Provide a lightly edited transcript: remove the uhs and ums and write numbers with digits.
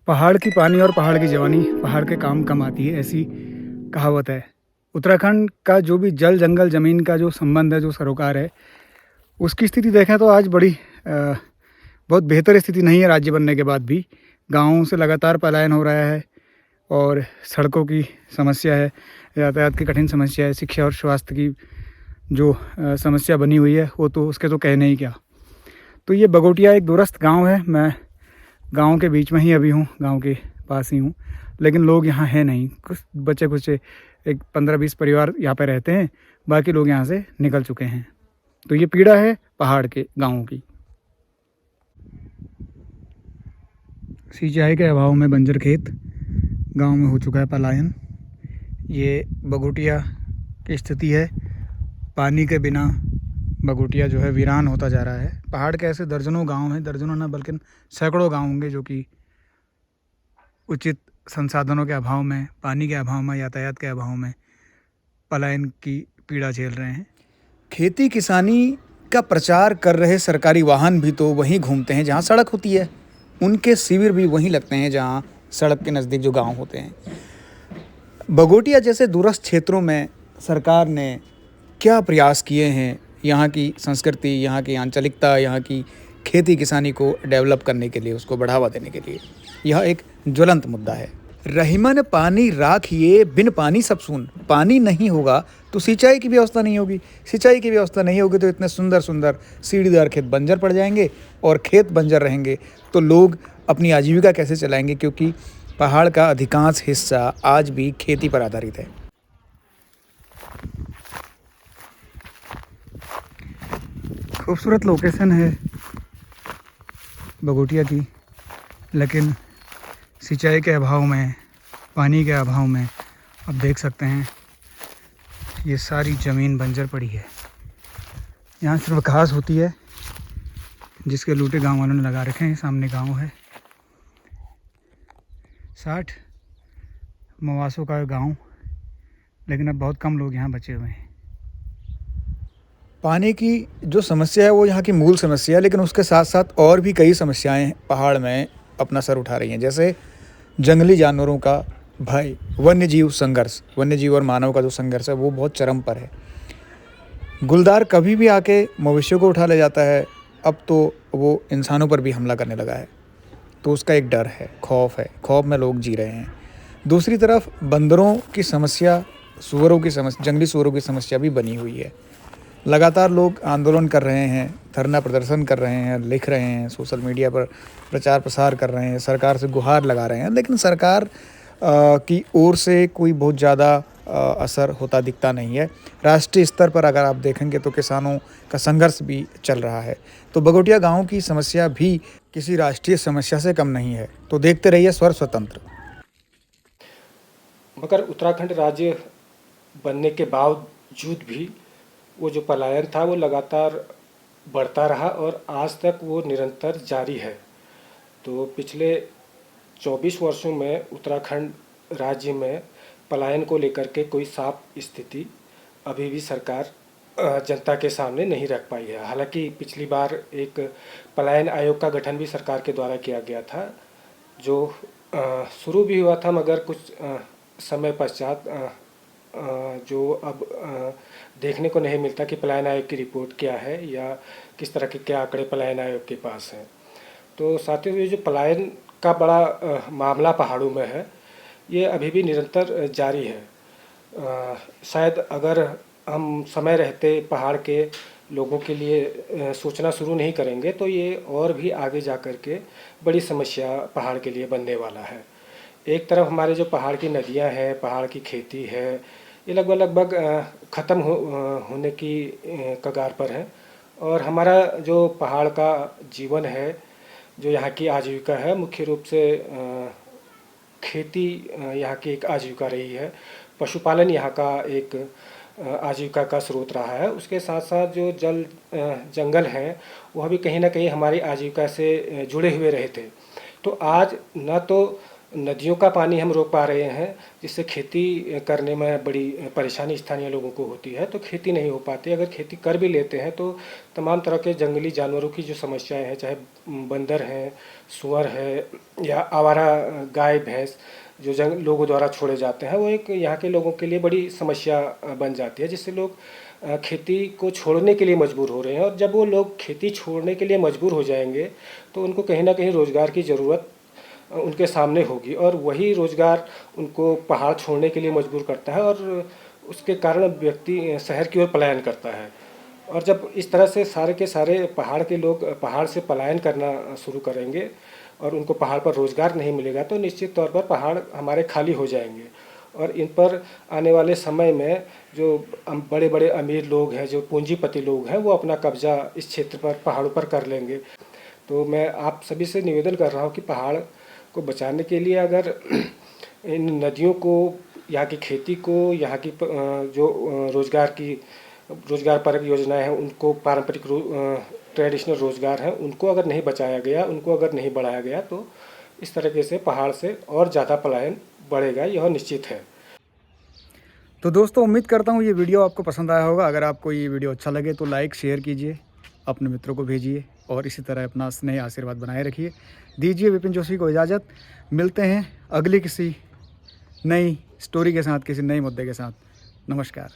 पहाड़ की पानी और पहाड़ की जवानी पहाड़ के काम कम आती है, ऐसी कहावत है। उत्तराखंड का जो भी जल जंगल ज़मीन का जो संबंध है, जो सरोकार है, उसकी स्थिति देखें तो आज बड़ी बहुत बेहतर स्थिति नहीं है। राज्य बनने के बाद भी गाँवों से लगातार पलायन हो रहा है और सड़कों की समस्या है, यातायात की कठिन समस्या है, शिक्षा और स्वास्थ्य की जो समस्या बनी हुई है, वो तो उसके तो कहने ही क्या। तो ये बगोटिया एक दूरस्थ गाँव है। मैं गाँव के बीच में ही अभी हूँ, गाँव के पास ही हूँ, लेकिन लोग यहाँ हैं नहीं। कुछ बच्चे कुछ एक 15-20 परिवार यहाँ पे रहते हैं, बाकी लोग यहाँ से निकल चुके हैं। तो ये पीड़ा है पहाड़ के गाँवों की। सिंचाई के अभाव में बंजर खेत, गांव में हो चुका है पलायन। ये बगोटिया की स्थिति है। पानी के बिना बगोटिया जो है वीरान होता जा रहा है। पहाड़ के ऐसे दर्जनों गांव हैं, दर्जनों ना बल्कि सैकड़ों गांव होंगे जो कि उचित संसाधनों के अभाव में, पानी के अभाव में, यातायात के अभाव में पलायन की पीड़ा झेल रहे हैं। खेती किसानी का प्रचार कर रहे सरकारी वाहन भी तो वहीं घूमते हैं जहाँ सड़क होती है। उनके शिविर भी वहीं लगते हैं जहाँ सड़क के नज़दीक जो गांव होते हैं। बगोटिया जैसे दूरस्थ क्षेत्रों में सरकार ने क्या प्रयास किए हैं यहाँ की संस्कृति, यहाँ की आंचलिकता, यहाँ की खेती किसानी को डेवलप करने के लिए, उसको बढ़ावा देने के लिए। यह एक ज्वलंत मुद्दा है। रहीमन पानी राखिए, बिन पानी सब सून। पानी नहीं होगा तो सिंचाई की व्यवस्था नहीं होगी। सिंचाई की व्यवस्था नहीं होगी तो इतने सुंदर सुंदर सीढ़ीदार खेत बंजर पड़ जाएंगे, और खेत बंजर रहेंगे तो लोग अपनी आजीविका कैसे चलाएंगे, क्योंकि पहाड़ का अधिकांश हिस्सा आज भी खेती पर आधारित है। खूबसूरत लोकेशन है बगोटिया की, लेकिन सिंचाई के अभाव में, पानी के अभाव में आप देख सकते हैं ये सारी ज़मीन बंजर पड़ी है। यहाँ सिर्फ घास होती है जिसके लूटे गांव वालों ने लगा रखे हैं। सामने गांव है, 60 मवासों का गांव, लेकिन अब बहुत कम लोग यहाँ बचे हुए हैं। पानी की जो समस्या है वो यहाँ की मूल समस्या है, लेकिन उसके साथ साथ और भी कई समस्याएं पहाड़ में अपना सर उठा रही हैं। जैसे जंगली जानवरों का भय, वन्य जीव संघर्ष, वन्य जीव और मानव का जो संघर्ष है वो बहुत चरम पर है। गुलदार कभी भी आके मवेशियों को उठा ले जाता है, अब तो वो इंसानों पर भी हमला करने लगा है। तो उसका एक डर है, खौफ है, खौफ में लोग जी रहे हैं। दूसरी तरफ बंदरों की समस्या, सूअरों की समस्या, जंगली सूअरों की समस्या भी बनी हुई है। लगातार लोग आंदोलन कर रहे हैं, धरना प्रदर्शन कर रहे हैं, लिख रहे हैं, सोशल मीडिया पर प्रचार प्रसार कर रहे हैं, सरकार से गुहार लगा रहे हैं, लेकिन सरकार की ओर से कोई बहुत ज़्यादा असर होता दिखता नहीं है। राष्ट्रीय स्तर पर अगर आप देखेंगे तो किसानों का संघर्ष भी चल रहा है। तो बगोटिया गांव की समस्या भी किसी राष्ट्रीय समस्या से कम नहीं है। तो देखते रहिए स्वर स्वतंत्र। मगर उत्तराखंड राज्य बनने के बावजूद भी वो जो पलायन था वो लगातार बढ़ता रहा और आज तक वो निरंतर जारी है। तो पिछले 24 वर्षों में उत्तराखंड राज्य में पलायन को लेकर के कोई साफ स्थिति अभी भी सरकार जनता के सामने नहीं रख पाई है। हालांकि पिछली बार एक पलायन आयोग का गठन भी सरकार के द्वारा किया गया था, जो शुरू भी हुआ था, मगर कुछ समय पश्चात जो अब देखने को नहीं मिलता कि पलायन आयोग की रिपोर्ट क्या है या किस तरह के क्या आंकड़े पलायन आयोग के पास हैं। तो साथ ही ये जो पलायन का बड़ा मामला पहाड़ों में है, ये अभी भी निरंतर जारी है। शायद अगर हम समय रहते पहाड़ के लोगों के लिए सोचना शुरू नहीं करेंगे तो ये और भी आगे जा कर के बड़ी समस्या पहाड़ के लिए बनने वाला है। एक तरफ हमारे जो पहाड़ की नदियां हैं, पहाड़ की खेती है, ये लगभग ख़त्म होने की कगार पर है, और हमारा जो पहाड़ का जीवन है, जो यहाँ की आजीविका है, मुख्य रूप से खेती यहाँ की एक आजीविका रही है। पशुपालन यहाँ का एक आजीविका का स्रोत रहा है। उसके साथ साथ जो जंगल हैं वह भी कहीं ना कहीं हमारी आजीविका से जुड़े हुए रहे थे। तो आज न तो नदियों का पानी हम रोक पा रहे हैं, जिससे खेती करने में बड़ी परेशानी स्थानीय लोगों को होती है, तो खेती नहीं हो पाती। अगर खेती कर भी लेते हैं तो तमाम तरह के जंगली जानवरों की जो समस्याएं हैं, चाहे बंदर हैं, सुअर है या आवारा गाय भैंस जो लोगों द्वारा छोड़े जाते हैं, वो एक यहाँ के लोगों के लिए बड़ी समस्या बन जाती है, जिससे लोग खेती को छोड़ने के लिए मजबूर हो रहे हैं। और जब वो लोग खेती छोड़ने के लिए मजबूर हो जाएंगे तो उनको कहीं ना कहीं रोज़गार की ज़रूरत उनके सामने होगी, और वही रोज़गार उनको पहाड़ छोड़ने के लिए मजबूर करता है, और उसके कारण व्यक्ति शहर की ओर पलायन करता है। और जब इस तरह से सारे के सारे पहाड़ के लोग पहाड़ से पलायन करना शुरू करेंगे और उनको पहाड़ पर रोज़गार नहीं मिलेगा, तो निश्चित तौर पर पहाड़ हमारे खाली हो जाएंगे, और इन पर आने वाले समय में जो बड़े बड़े अमीर लोग हैं, जो पूंजीपति लोग हैं, वो अपना कब्ज़ा इस क्षेत्र पर पहाड़ों पर कर लेंगे। तो मैं आप सभी से निवेदन कर रहा हूँ कि पहाड़ को बचाने के लिए अगर इन नदियों को, यहाँ की खेती को, यहाँ की जो रोज़गार परक योजनाएं हैं, उनको पारंपरिक ट्रेडिशनल रोज़गार हैं, उनको अगर नहीं बचाया गया, उनको अगर नहीं बढ़ाया गया, तो इस तरीके से पहाड़ से और ज़्यादा पलायन बढ़ेगा, यह निश्चित है। तो दोस्तों, उम्मीद करता हूँ ये वीडियो आपको पसंद आया होगा। अगर आपको ये वीडियो अच्छा लगे तो लाइक शेयर कीजिए, अपने मित्रों को भेजिए और इसी तरह अपना स्नेह आशीर्वाद बनाए रखिए। दीजिए विपिन जोशी को इजाज़त। मिलते हैं अगली किसी नई स्टोरी के साथ, किसी नए मुद्दे के साथ। नमस्कार।